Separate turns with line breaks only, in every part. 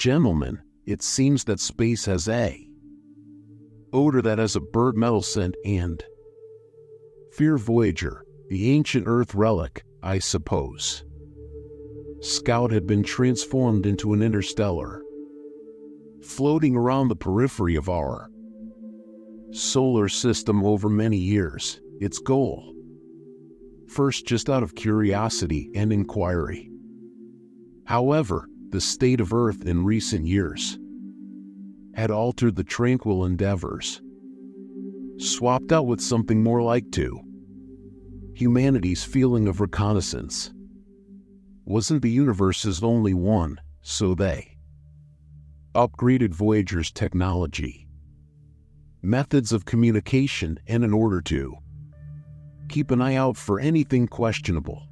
Gentlemen, it seems that space has a odor that has a bird metal scent and fear Voyager, the ancient Earth relic, I suppose. Scout had been transformed into an interstellar, floating around the periphery of our solar system over many years. Its goal, first just out of curiosity and inquiry. However, the state of Earth in recent years had altered the tranquil endeavors, swapped out with something more like humanity's feeling of reconnaissance. Wasn't the universe's only one, so they upgraded Voyager's technology, methods of communication, and in order to keep an eye out for anything questionable.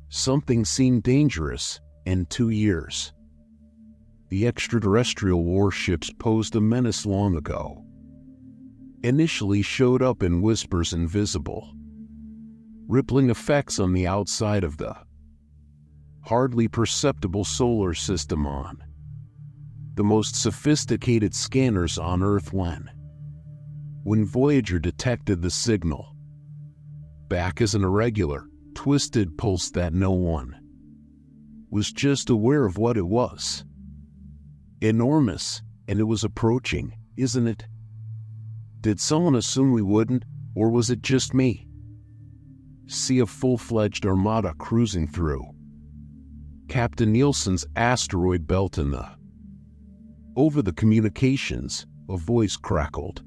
Something seemed dangerous. In 2 years, the extraterrestrial warships posed a menace long ago. Initially showed up in whispers and visible, rippling effects on the outside of the hardly perceptible solar system on the most sophisticated scanners on Earth when Voyager detected the signal back as an irregular, twisted pulse that no one was just aware of what it was. Enormous, and it was approaching, isn't it? Did someone assume we wouldn't, or was it just me? See a full-fledged armada cruising through Captain Nielsen's asteroid belt in the over the communications, a voice crackled.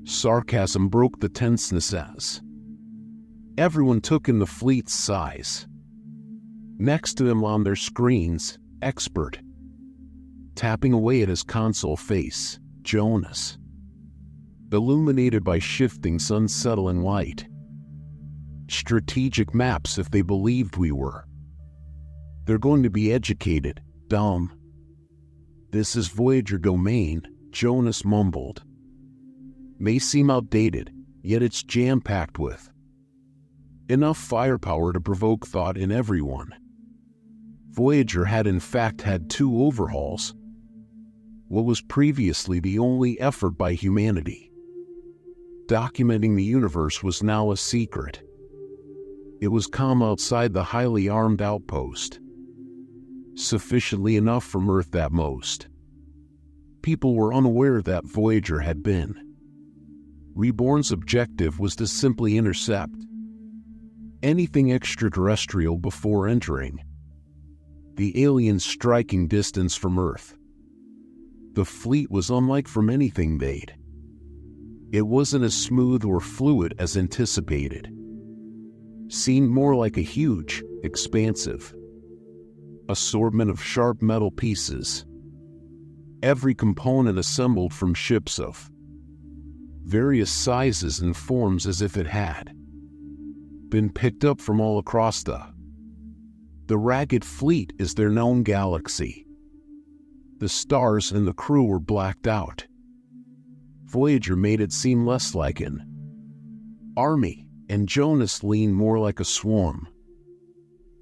Sarcasm broke the tenseness as everyone took in the fleet's size. Next to him on their screens, expert, tapping away at his console face, Jonas, illuminated by shifting sun-settling light. Strategic maps if they believed we were. They're going to be educated, dumb. This is Voyager domain, Jonas mumbled. May seem outdated, yet it's jam-packed with enough firepower to provoke thought in everyone. Voyager had in fact had 2 overhauls. What was previously the only effort by humanity documenting the universe was now a secret. It was calm outside the highly armed outpost. Sufficiently enough from Earth that most people were unaware that Voyager had been. Reborn's objective was to simply intercept anything extraterrestrial before entering the aliens striking distance from Earth. The fleet was unlike from anything they'd. It wasn't as smooth or fluid as anticipated. Seemed more like a huge, expansive assortment of sharp metal pieces. Every component assembled from ships of various sizes and forms as if it had been picked up from all across the ragged fleet is their known galaxy. The stars and the crew were blacked out. Voyager made it seem less like an army, and Jonas leaned more like a swarm.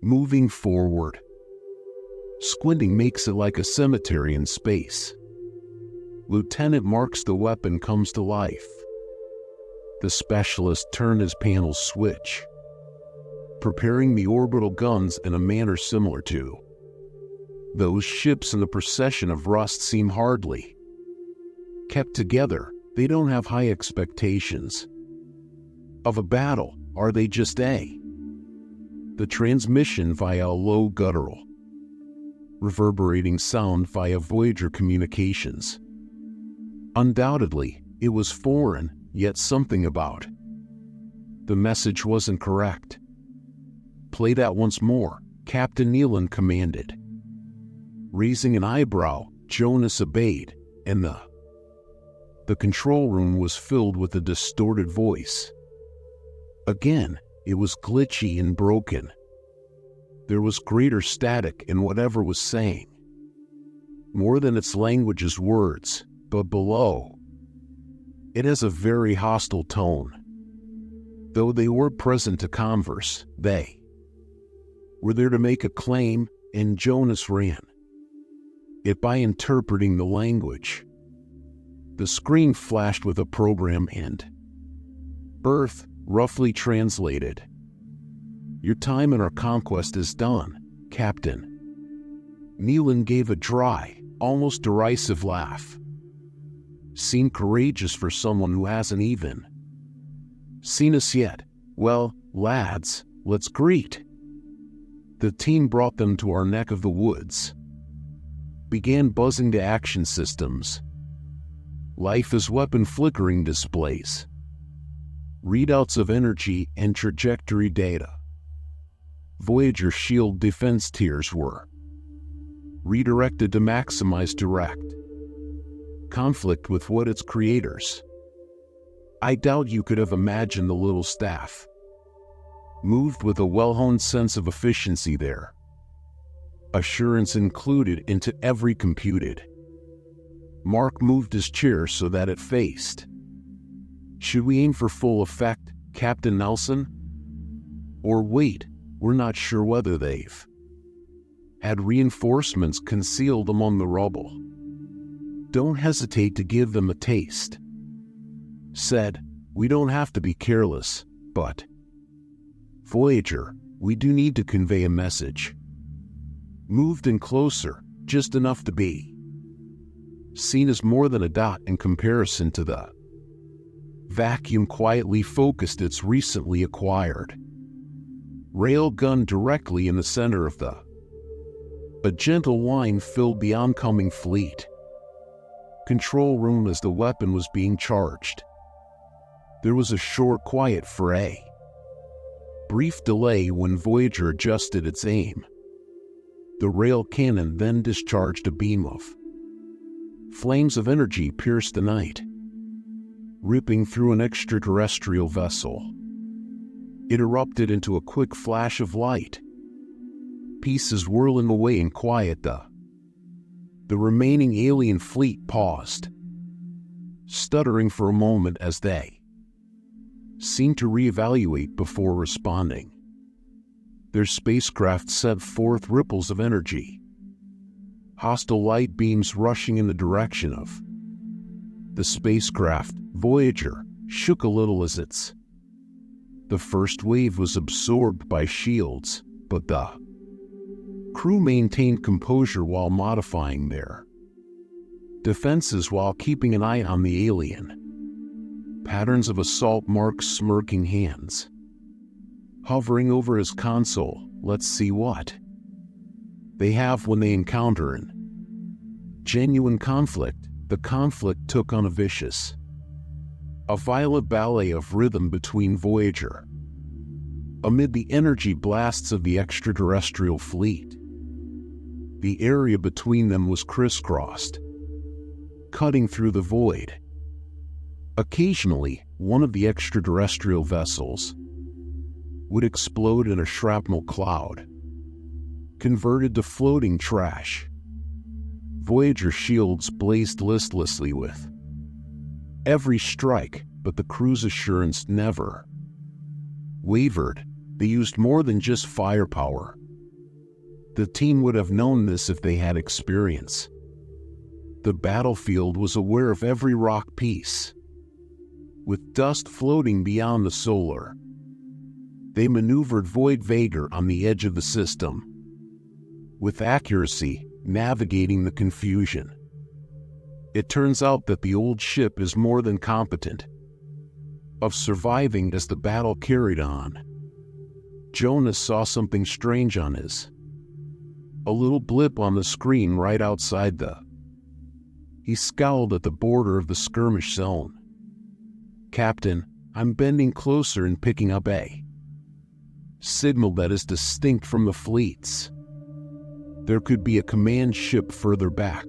Moving forward. Squinting makes it like a cemetery in space. Lieutenant marks the weapon comes to life. The specialist turned his panel switch, preparing the orbital guns in a manner similar to those ships in the procession of rust seem hardly kept together. They don't have high expectations of a battle, are they just the transmission via a low guttural, reverberating sound via Voyager communications. Undoubtedly, it was foreign, yet something about the message wasn't correct. Play that once more, Captain Nealon commanded. Raising an eyebrow, Jonas obeyed, and the control room was filled with a distorted voice. Again, it was glitchy and broken. There was greater static in whatever was saying, more than its language's words, but below it has a very hostile tone. Though they were present to converse, they were there to make a claim, and Jonas ran it by interpreting the language. The screen flashed with a program end. Earth, roughly translated. Your time in our conquest is done, Captain. Nealon gave a dry, almost derisive laugh. Seemed courageous for someone who hasn't even seen us yet. Well, lads, let's greet. The team brought them to our neck of the woods. Began buzzing to action systems. Life as weapon flickering displays. Readouts of energy and trajectory data. Voyager shield defense tiers were redirected to maximize direct conflict with what its creators. I doubt you could have imagined the little staff moved with a well-honed sense of efficiency there. Assurance included into every computed. Mark moved his chair so that it faced. Should we aim for full effect, Captain Nelson? Or wait, we're not sure whether they've had reinforcements concealed among the rubble. Don't hesitate to give them a taste. Said, we don't have to be careless, but Voyager, we do need to convey a message. Moved in closer, just enough to be seen as more than a dot in comparison to the vacuum quietly focused its recently acquired rail gun directly in the center of the. A gentle whine filled the oncoming fleet control room as the weapon was being charged. There was a short, quiet fray. Brief delay when Voyager adjusted its aim. The rail cannon then discharged a beam of flames of energy pierced the night, ripping through an extraterrestrial vessel. It erupted into a quick flash of light. Pieces whirling away in quiet. The remaining alien fleet paused, stuttering for a moment as they seemed to reevaluate before responding. Their spacecraft sent forth ripples of energy, hostile light beams rushing in the direction of the spacecraft. Voyager shook a little as the first wave was absorbed by shields, but the crew maintained composure while modifying their defenses while keeping an eye on the alien. Patterns of assault marks smirking hands hovering over his console. Let's see what they have when they encounter an genuine conflict. The conflict took on a violent ballet of rhythm between Voyager amid the energy blasts of the extraterrestrial fleet. The area between them was crisscrossed, cutting through the void. Occasionally, one of the extraterrestrial vessels would explode in a shrapnel cloud, converted to floating trash. Voyager shields blazed listlessly with every strike, but the crew's assurance never wavered. They used more than just firepower. The team would have known this if they had experience. The battlefield was aware of every rock piece, with dust floating beyond the solar. They maneuvered Voyager on the edge of the system, with accuracy, navigating the confusion. It turns out that the old ship is more than competent of surviving as the battle carried on. Jonas saw something strange on a little blip on the screen right outside He scowled at the border of the skirmish zone. Captain, I'm bending closer and picking up a signal that is distinct from the fleet's. There could be a command ship further back.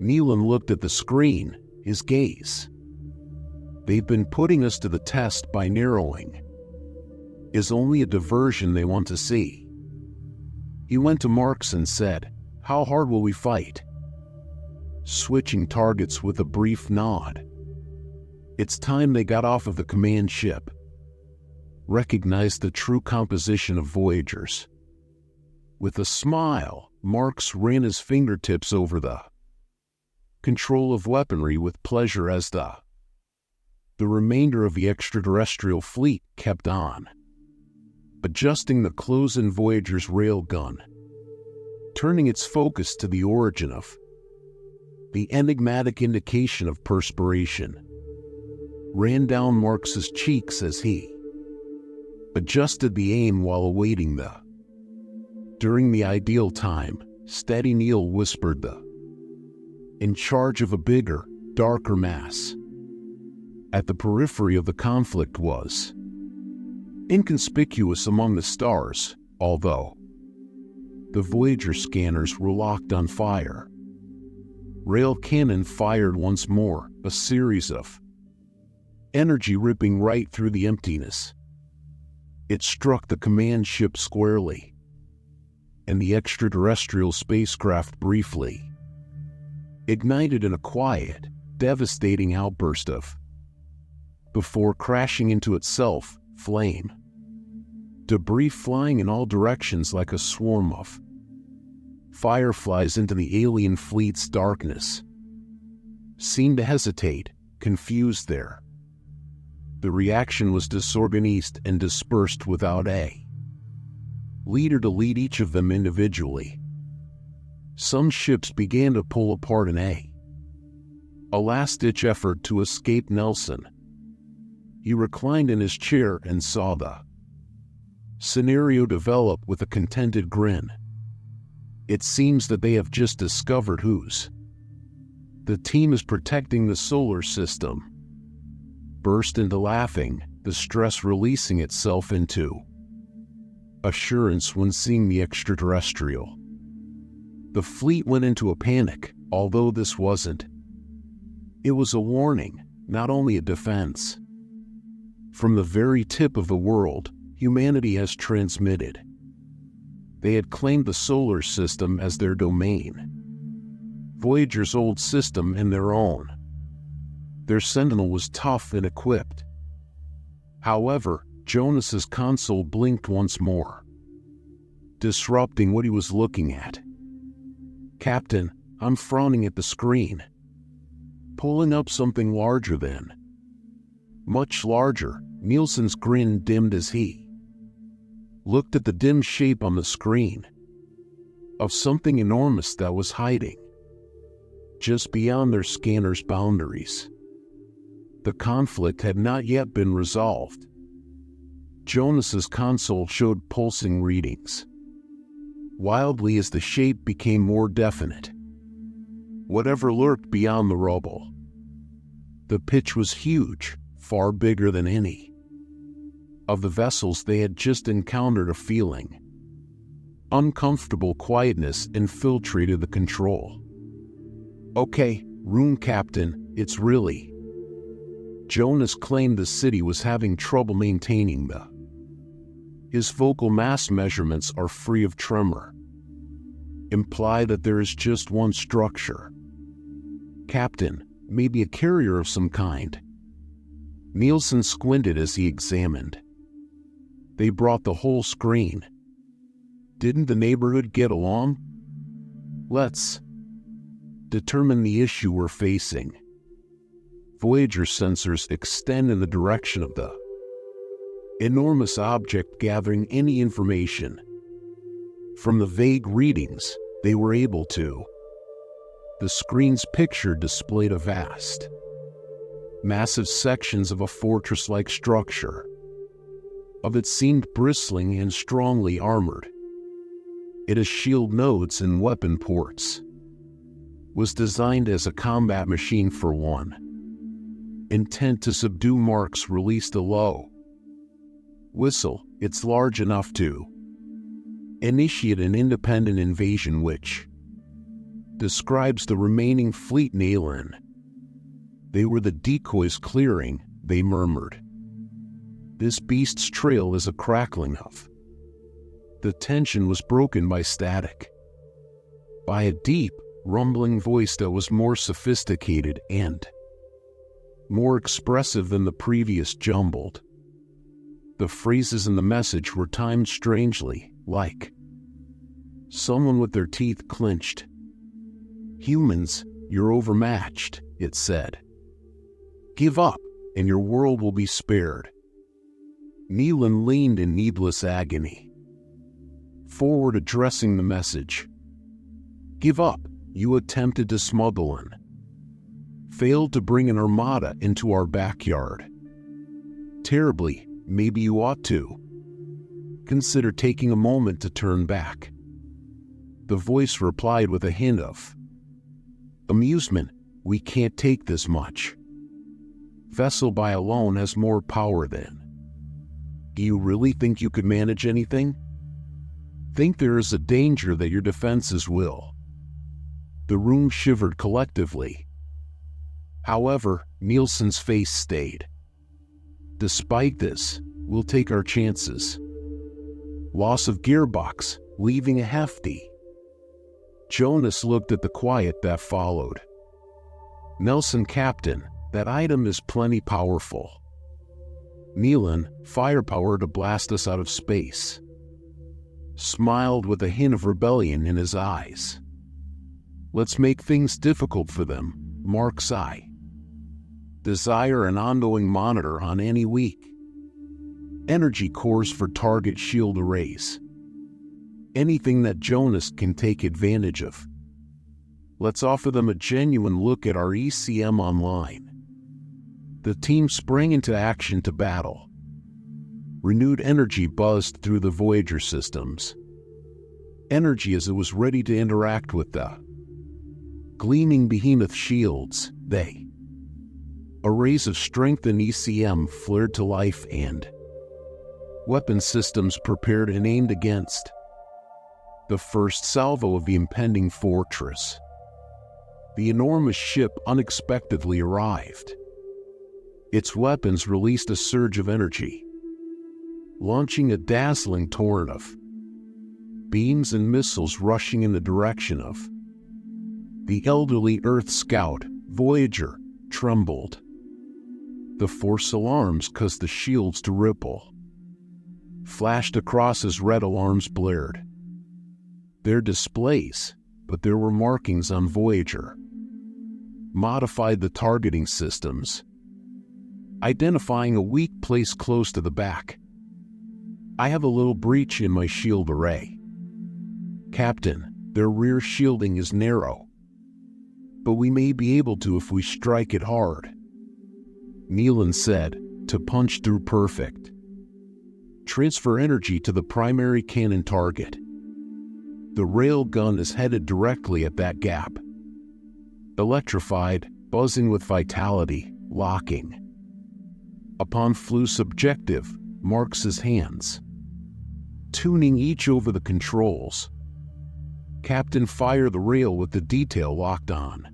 Nealon looked at the screen, his gaze. They've been putting us to the test by narrowing. Is only a diversion they want to see. He went to Marks and said, how hard will we fight? Switching targets with a brief nod. It's time they got off of the command ship. Recognized the true composition of Voyagers. With a smile, Marks ran his fingertips over the control of weaponry with pleasure as the remainder of the extraterrestrial fleet kept on, adjusting the close-in Voyager's railgun, turning its focus to the origin of the enigmatic indication of perspiration ran down Marks's cheeks as he adjusted the aim while awaiting the during the ideal time. Steady, Neil whispered. In charge of a bigger, darker mass at the periphery of the conflict was inconspicuous among the stars, although the Voyager scanners were locked on fire. Rail cannon fired once more, a series of energy ripping right through the emptiness. It struck the command ship squarely, and the extraterrestrial spacecraft briefly ignited in a quiet, devastating outburst of before crashing into itself, flame. Debris flying in all directions like a swarm of fireflies into the alien fleet's darkness seemed to hesitate, confused there. The reaction was disorganized and dispersed without a leader to lead each of them individually. Some ships began to pull apart in a last-ditch effort to escape Nelson. He reclined in his chair and saw the scenario develop with a contented grin. It seems that they have just discovered whose the team is protecting the solar system. Burst into laughing, the stress releasing itself into assurance when seeing the extraterrestrial. The fleet went into a panic, although this wasn't. It was a warning, not only a defense. From the very tip of the world, humanity has transmitted. They had claimed the solar system as their domain, Voyager's old system and their own. Their sentinel was tough and equipped. However, Jonas's console blinked once more, disrupting what he was looking at. Captain, I'm frowning at the screen. Pulling up something larger than. Much larger. Nielsen's grin dimmed as he looked at the dim shape on the screen of something enormous that was hiding just beyond their scanner's boundaries. The conflict had not yet been resolved. Jonas's console showed pulsing readings, wildly as the shape became more definite. Whatever lurked beyond the rubble. The pitch was huge, far bigger than any of the vessels they had just encountered. A feeling uncomfortable quietness infiltrated the control. Okay, room captain, it's really. Jonas claimed the city was having trouble maintaining his vocal mass measurements are free of tremor. Imply that there is just one structure. Captain, maybe a carrier of some kind. Nielsen squinted as he examined. They brought the whole screen. Didn't the neighborhood get along? Let's determine the issue we're facing. Voyager sensors extend in the direction of the enormous object, gathering any information. From the vague readings, they were able to. The screen's picture displayed a vast, massive sections of a fortress-like structure. Of it seemed bristling and strongly armored. It has shield nodes and weapon ports. Was designed as a combat machine for one. Intent to subdue. Marks released a low whistle. It's large enough to initiate an independent invasion, which describes the remaining fleet. Nailen. They were the decoys clearing, they murmured. This beast's trail is a crackling of. The tension was broken by static. By a deep, rumbling voice that was more sophisticated and more expressive than the previous jumbled. The phrases in the message were timed strangely, like Someone with their teeth clenched. "Humans, you're overmatched," it said. "Give up, and your world will be spared." Nealon leaned in needless agony, forward addressing the message. "Give up, you attempted to smuggle in. Failed to bring an armada into our backyard. Terribly, maybe you ought to. Consider taking a moment to turn back." The voice replied with a hint of amusement. "We can't take this much. Vessel by alone has more power than. Do you really think you could manage anything? Think there is a danger that your defenses will." The room shivered collectively. However, Nielsen's face stayed. "Despite this, we'll take our chances. Loss of gearbox, leaving a hefty." Jonas looked at the quiet that followed. "Nelson, Captain, that item is plenty powerful. Nealon, firepower to blast us out of space." Smiled with a hint of rebellion in his eyes. "Let's make things difficult for them, Mark Sci. Desire an ongoing monitor on any weak. Energy cores for target shield arrays. Anything that Jonas can take advantage of. Let's offer them a genuine look at our ECM online." The team sprang into action to battle. Renewed energy buzzed through the Voyager systems. Energy as it was ready to interact with the gleaming behemoth shields. Arrays of strength and ECM flared to life, and weapon systems prepared and aimed against the first salvo of the impending fortress. The enormous ship unexpectedly arrived. Its weapons released a surge of energy, launching a dazzling torrent of beams and missiles rushing in the direction of the elderly Earth scout. Voyager trembled. The force alarms caused the shields to ripple, flashed across as red alarms blared. Their displays, but there were markings on Voyager. Modified the targeting systems, identifying a weak place close to the back. "I have a little breach in my shield array. Captain, their rear shielding is narrow, but we may be able to if we strike it hard," Nealon said, "to punch through perfect. Transfer energy to the primary cannon target. The rail gun is headed directly at that gap. Electrified, buzzing with vitality, locking. Upon Flu's objective, marks his hands, tuning each over the controls. Captain, fire the rail with the detail locked on."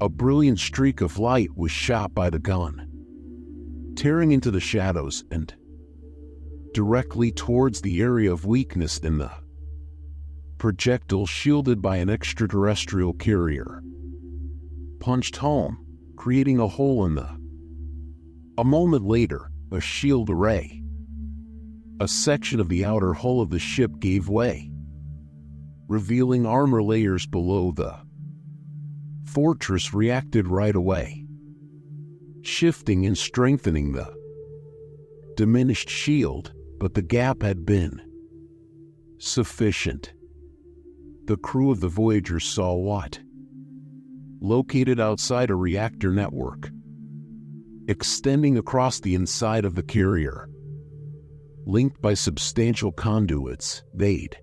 A brilliant streak of light was shot by the gun, tearing into the shadows and directly towards the area of weakness in the projectile shielded by an extraterrestrial carrier. Punched home, creating a hole in the. A moment later, a shield array. A section of the outer hull of the ship gave way, revealing armor layers below. The fortress reacted right away, shifting and strengthening the diminished shield, but the gap had been sufficient. The crew of the Voyager saw what? Located outside a reactor network, extending across the inside of the carrier. Linked by substantial conduits, they'd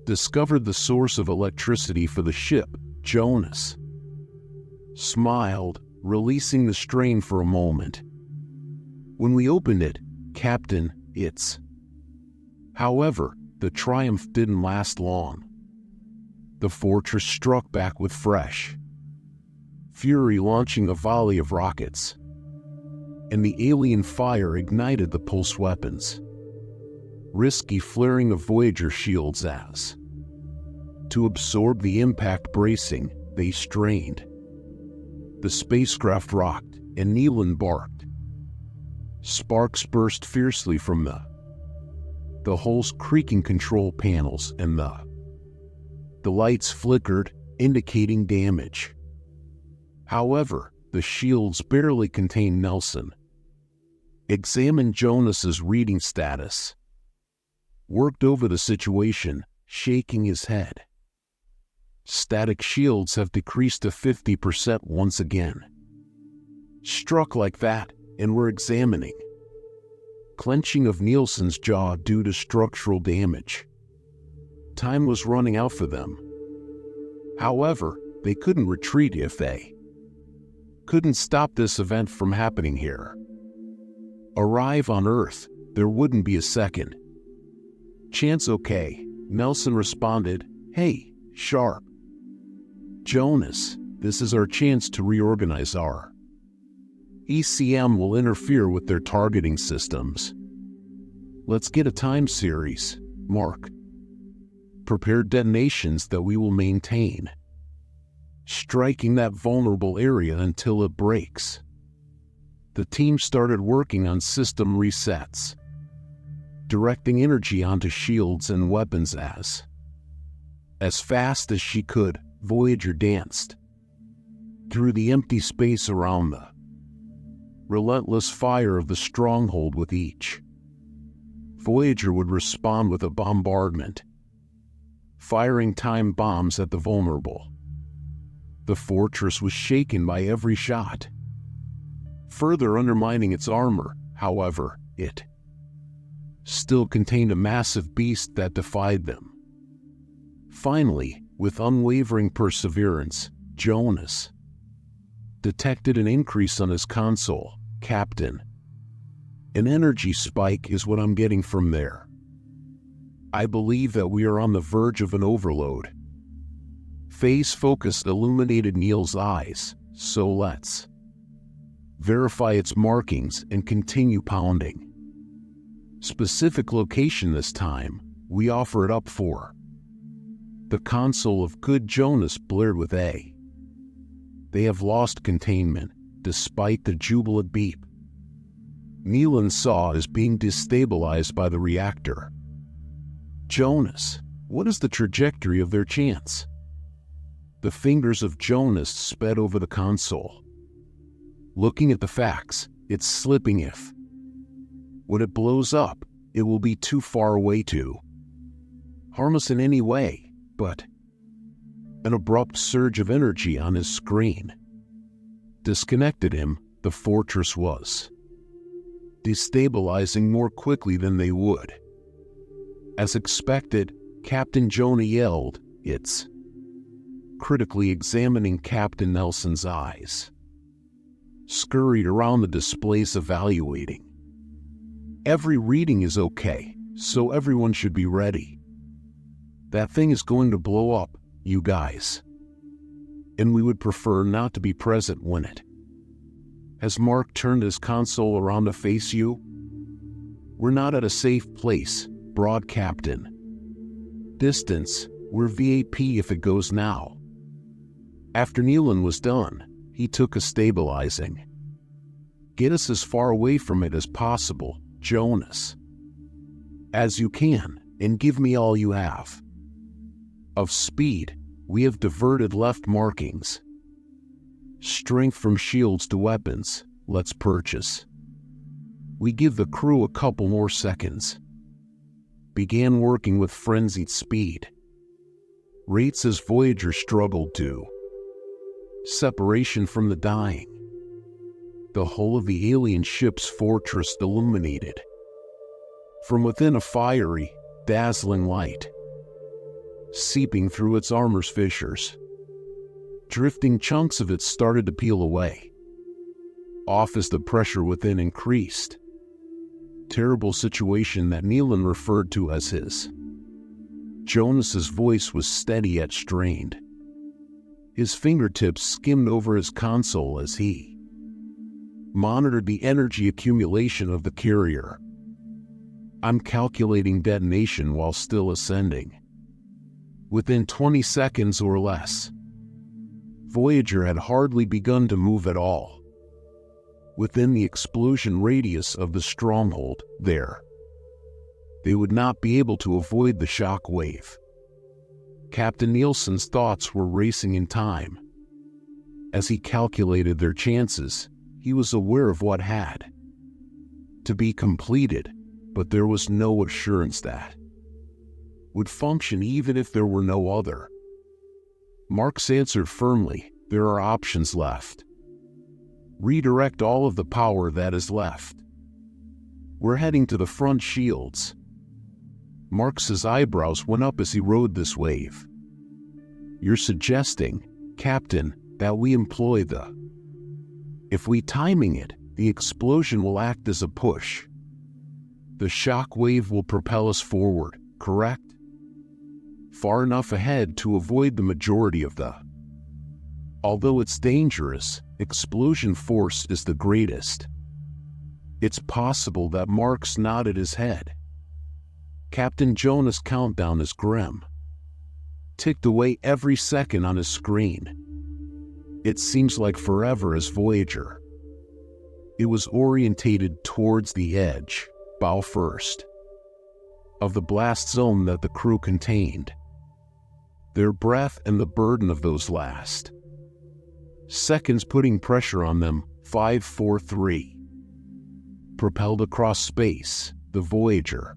discovered the source of electricity for the ship. Jonas smiled, releasing the strain for a moment. "When we opened it, Captain, it's..." However, the triumph didn't last long. The fortress struck back with fresh fury, launching a volley of rockets, and the alien fire ignited the pulse weapons. Risky flaring of Voyager shields as, to absorb the impact bracing, they strained. The spacecraft rocked, and Nealon barked. Sparks burst fiercely from the the hull's creaking control panels, and the lights flickered, indicating damage. However, the shields barely contained Nelson. Examined Jonas's reading status. Worked over the situation, shaking his head. Static shields have decreased to 50% once again. Struck like that, and we're examining. Clenching of Nielsen's jaw due to structural damage. Time was running out for them. However, they couldn't retreat if they couldn't stop this event from happening here. Arrive on Earth, there wouldn't be a second chance. Okay, Nelson responded, "Hey, Sharp. Jonas, this is our chance to reorganize our ECM will interfere with their targeting systems. Let's get a time series, Mark. Prepare detonations that we will maintain, striking that vulnerable area until it breaks." The team started working on system resets, directing energy onto shields and weapons as fast as she could. Voyager danced through the empty space around the relentless fire of the stronghold. With each Voyager would respond with a bombardment, firing time bombs at the vulnerable. The fortress was shaken by every shot, further undermining its armor. However, it still contained a massive beast that defied them. Finally, with unwavering perseverance, Jonas detected an increase on his console. "Captain, an energy spike is what I'm getting from there. I believe that we are on the verge of an overload." Phase focus illuminated Neil's eyes. "So let's verify its markings and continue pounding. Specific location this time, we offer it up for." The console of good Jonas blared with a "They have lost containment," despite the jubilant beep. Nealon saw as being destabilized by the reactor. "Jonas, what is the trajectory of their chance?" The fingers of Jonas sped over the console. "Looking at the facts, it's slipping. If when it blows up, it will be too far away to harm us in any way." But an abrupt surge of energy on his screen disconnected him. The fortress was destabilizing more quickly than they would. As expected, Captain Jonah yelled, "It's..." critically examining Captain Nelson's eyes. Scurried around the displays evaluating. "Every reading is okay, so everyone should be ready. That thing is going to blow up, you guys. And we would prefer not to be present when it..." Has Mark turned his console around to face you? "We're not at a safe place, broad Captain. Distance, we're VAP if it goes now." After Nealon was done, he took a stabilizing. "Get us as far away from it as possible, Jonas. As you can, and give me all you have of speed. We have diverted left markings. Strength from shields to weapons, let's purchase. We give the crew a couple more seconds." Began working with frenzied speed. Rates as Voyager struggled to separation from the dying. The hull of the alien ship's fortress illuminated from within, a fiery, dazzling light seeping through its armor's fissures. Drifting chunks of it started to peel away off as the pressure within increased. Terrible situation that Nealon referred to as his. Jonas's voice was steady yet strained. His fingertips skimmed over his console as he monitored the energy accumulation of the carrier. "I'm calculating detonation while still ascending. Within 20 seconds or less." Voyager had hardly begun to move at all. Within the explosion radius of the stronghold, there they would not be able to avoid the shock wave. Captain Nielsen's thoughts were racing in time. As he calculated their chances, he was aware of what had to be completed, but there was no assurance that would function even if there were no other. Marx answered firmly, "There are options left. Redirect all of the power that is left. We're heading to the front shields." Marx's eyebrows went up as he rode this wave. "You're suggesting, Captain, that we employ the... If we timing it, the explosion will act as a push. The shock wave will propel us forward, correct? Far enough ahead to avoid the majority of the... Although it's dangerous, explosion force is the greatest." It's possible that Marx nodded his head. Captain Jonas' countdown is grim. Ticked away every second on his screen. It seems like forever as Voyager. It was orientated towards the edge, bow first, of the blast zone that the crew contained. Their breath and the burden of those last seconds putting pressure on them, 5, 4, 3. Propelled across space, the Voyager,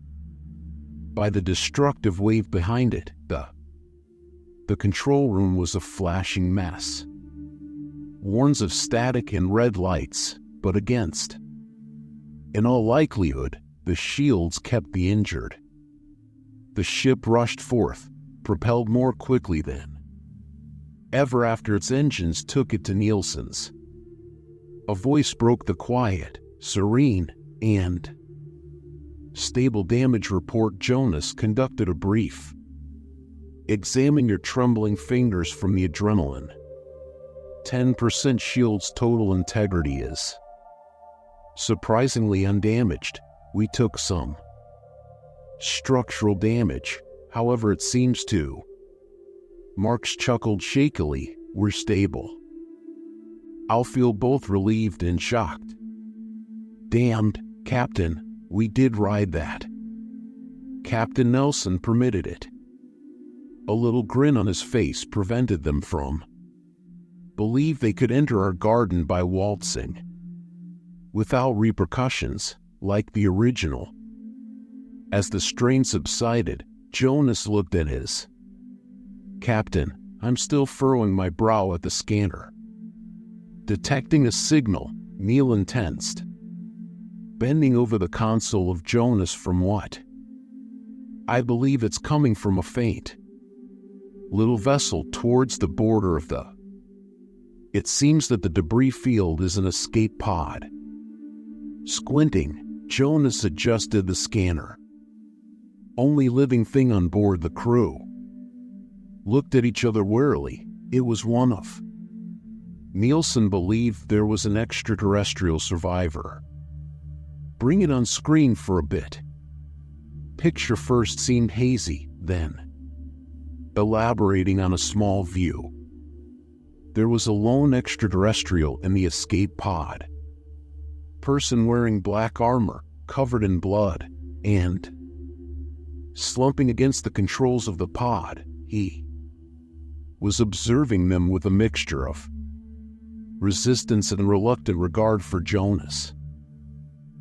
by the destructive wave behind it, the control room was a flashing mess. Warns of static and red lights, but against. In all likelihood, the shields kept the injured. The ship rushed forth, propelled more quickly than ever after its engines took it to Nielsen's. A voice broke the quiet, serene, and stable damage report. Jonas conducted a brief. "Examine your trembling fingers from the adrenaline. 10% shield's total integrity is surprisingly undamaged. We took some structural damage, however it seems to..." Marx chuckled shakily, "We're stable." I'll feel both relieved and shocked. "Damned, Captain, we did ride that." Captain Nelson permitted it. A little grin on his face prevented them from believe they could enter our garden by waltzing without repercussions, like the original. As the strain subsided, Jonas looked at his captain. "I'm still furrowing my brow at the scanner." Detecting a signal, Nealon tensed, bending over the console of Jonas. "From what?" "I believe it's coming from a faint little vessel towards the border of the... It seems that the debris field is an escape pod." Squinting, Jonas adjusted the scanner. Only living thing on board. The crew looked at each other warily. It was one of... Nielsen believed there was an extraterrestrial survivor. "Bring it on screen for a bit." Picture first seemed hazy, then elaborating on a small view. There was a lone extraterrestrial in the escape pod. Person wearing black armor, covered in blood, and slumping against the controls of the pod. He was observing them with a mixture of resistance and reluctant regard for Jonas.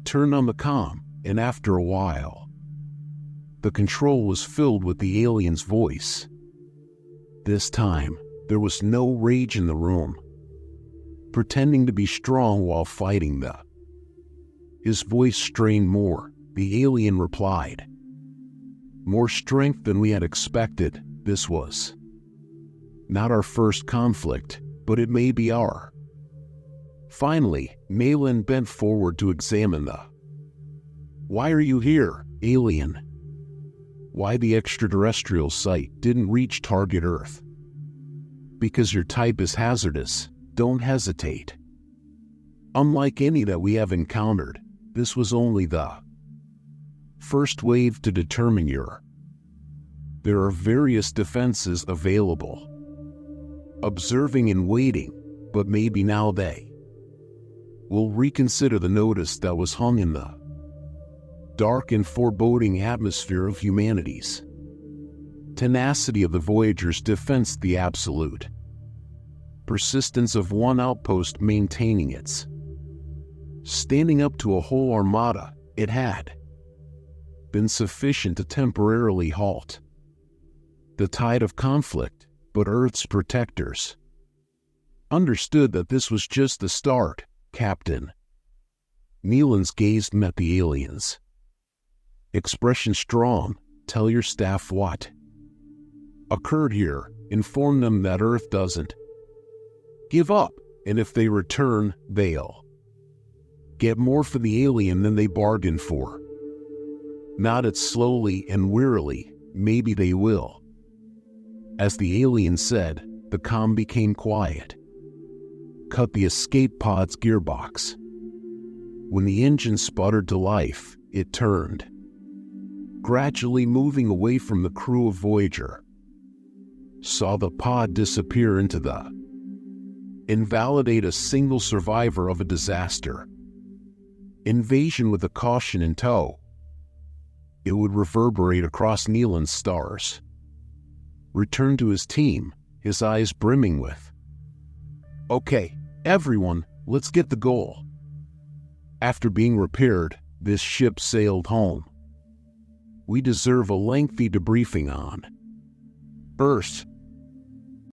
Turned on the comm, and after a while, the control was filled with the alien's voice. This time, there was no rage in the room. Pretending to be strong while fighting the... His voice strained more. The alien replied. "More strength than we had expected. This was not our first conflict, but it may be our..." Finally, Malin bent forward to examine the... "Why are you here, alien?" "Why the extraterrestrial site didn't reach target Earth." "Because your type is hazardous. Don't hesitate. Unlike any that we have encountered, this was only the first wave to determine your... There are various defenses available. Observing and waiting, but maybe now they will reconsider the notice that was hung in the dark and foreboding atmosphere of humanity's. Tenacity of the Voyager's defense the absolute. Persistence of one outpost maintaining its. Standing up to a whole armada, it had been sufficient to temporarily halt the tide of conflict, but Earth's protectors understood that this was just the start, Captain. Nealon's gaze met the aliens. Expression strong, tell your staff what occurred here, inform them that Earth doesn't give up, and if they return, they'll get more for the alien than they bargained for. Nodded slowly and wearily, maybe they will. As the alien said, the comm became quiet. Cut the escape pod's gearbox. When the engine sputtered to life, it turned, gradually moving away from the crew of Voyager. Saw the pod disappear into the invalidate a single survivor of a disaster. Invasion with a caution in tow. It would reverberate across Nealon's stars. Returned to his team, his eyes brimming with, "Okay, everyone, let's get the goal." After being repaired, this ship sailed home. We deserve a lengthy debriefing on Earth,